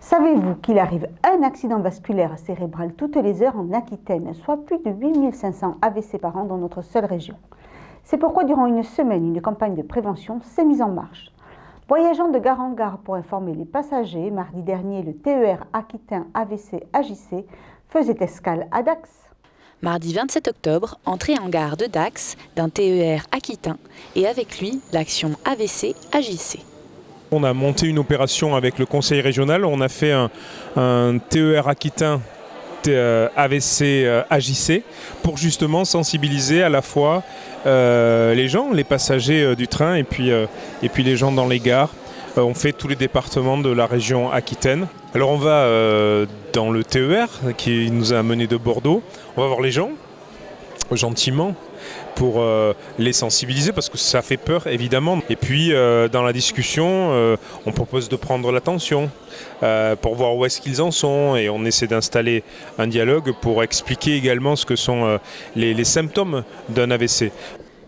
Savez-vous qu'il arrive un accident vasculaire cérébral toutes les heures en Aquitaine, soit plus de 8500 AVC par an dans notre seule région? C'est pourquoi durant une semaine, une campagne de prévention s'est mise en marche. Voyageant de gare en gare pour informer les passagers, mardi dernier, le TER Aquitain AVC AJC faisait escale à Dax. Mardi 27 octobre, entrée en gare de Dax d'un TER Aquitain et avec lui l'action AVC AJC. On a monté une opération avec le conseil régional, on a fait un TER Aquitain AVC AJC pour justement sensibiliser à la fois les gens, les passagers du train et puis les gens dans les gares. On fait tous les départements de la région Aquitaine. Alors on va dans le TER qui nous a amené de Bordeaux, on va voir les gens gentiment pour les sensibiliser parce que ça fait peur évidemment. Et puis dans la discussion, on propose de prendre l'attention pour voir où est-ce qu'ils en sont et on essaie d'installer un dialogue pour expliquer également ce que sont les symptômes d'un AVC.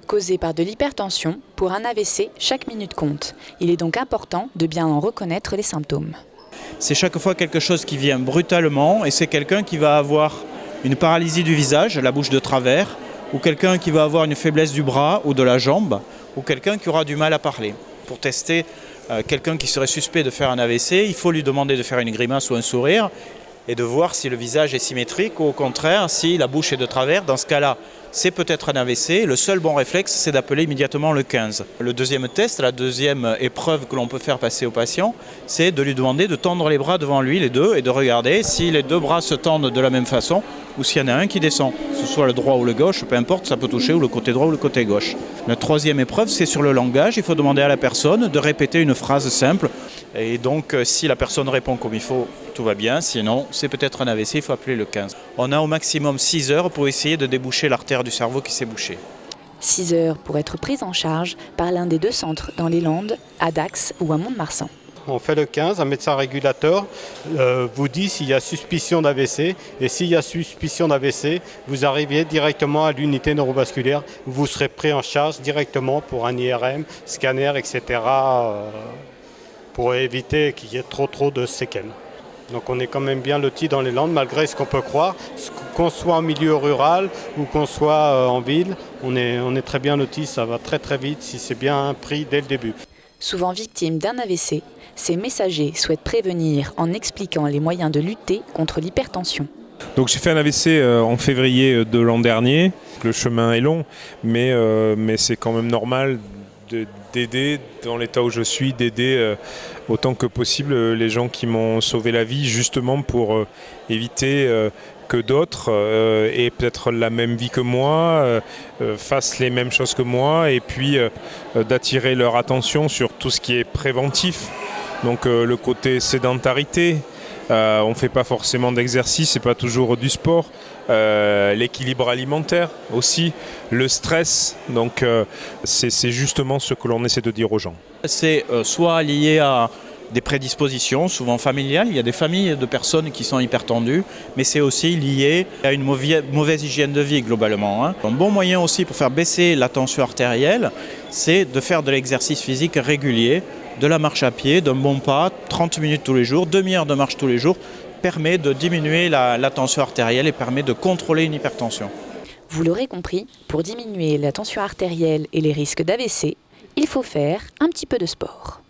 Causé par de l'hypertension, pour un AVC, chaque minute compte. Il est donc important de bien en reconnaître les symptômes. C'est chaque fois quelque chose qui vient brutalement et c'est quelqu'un qui va avoir une paralysie du visage, la bouche de travers, ou quelqu'un qui va avoir une faiblesse du bras ou de la jambe, ou quelqu'un qui aura du mal à parler. Pour tester quelqu'un qui serait suspect de faire un AVC, il faut lui demander de faire une grimace ou un sourire et de voir si le visage est symétrique ou au contraire si la bouche est de travers. Dans ce cas-là, c'est peut-être un AVC. Le seul bon réflexe, c'est d'appeler immédiatement le 15. Le deuxième test, la deuxième épreuve que l'on peut faire passer au patient, c'est de lui demander de tendre les bras devant lui, les deux, et de regarder si les deux bras se tendent de la même façon ou s'il y en a un qui descend. Que ce soit le droit ou le gauche, peu importe, ça peut toucher ou le côté droit ou le côté gauche. La troisième épreuve, c'est sur le langage. Il faut demander à la personne de répéter une phrase simple. Et donc, si la personne répond comme il faut, tout va bien. Sinon, c'est peut-être un AVC, il faut appeler le 15. On a au maximum 6 heures pour essayer de déboucher l'artère du cerveau qui s'est bouchée. 6 heures pour être prise en charge par l'un des deux centres dans les Landes, à Dax ou à Mont-de-Marsan. On fait le 15, un médecin régulateur vous dit s'il y a suspicion d'AVC. Et s'il y a suspicion d'AVC, vous arrivez directement à l'unité neurovasculaire. Vous serez pris en charge directement pour un IRM, scanner, etc. Pour éviter qu'il y ait trop de séquelles. Donc on est quand même bien loti dans les Landes, malgré ce qu'on peut croire. Qu'on soit en milieu rural ou qu'on soit en ville, on est très bien loti, ça va très vite si c'est bien pris dès le début. Souvent victimes d'un AVC, ces messagers souhaitent prévenir en expliquant les moyens de lutter contre l'hypertension. Donc j'ai fait un AVC en février de l'an dernier. Le chemin est long, mais c'est quand même normal d'aider, dans l'état où je suis, d'aider autant que possible les gens qui m'ont sauvé la vie, justement pour éviter que d'autres aient peut-être la même vie que moi, fassent les mêmes choses que moi, et puis d'attirer leur attention sur tout ce qui est préventif. Donc le côté sédentarité, on ne fait pas forcément d'exercice, c'est pas toujours du sport. L'équilibre alimentaire aussi, le stress, donc c'est justement ce que l'on essaie de dire aux gens. C'est soit lié à des prédispositions, souvent familiales, il y a des familles de personnes qui sont hypertendues, mais c'est aussi lié à une mauvaise hygiène de vie globalement. Un bon moyen aussi pour faire baisser la tension artérielle, c'est de faire de l'exercice physique régulier, de la marche à pied, d'un bon pas, 30 minutes tous les jours, demi-heure de marche tous les jours, permet de diminuer la tension artérielle et permet de contrôler une hypertension. Vous l'aurez compris, pour diminuer la tension artérielle et les risques d'AVC, il faut faire un petit peu de sport.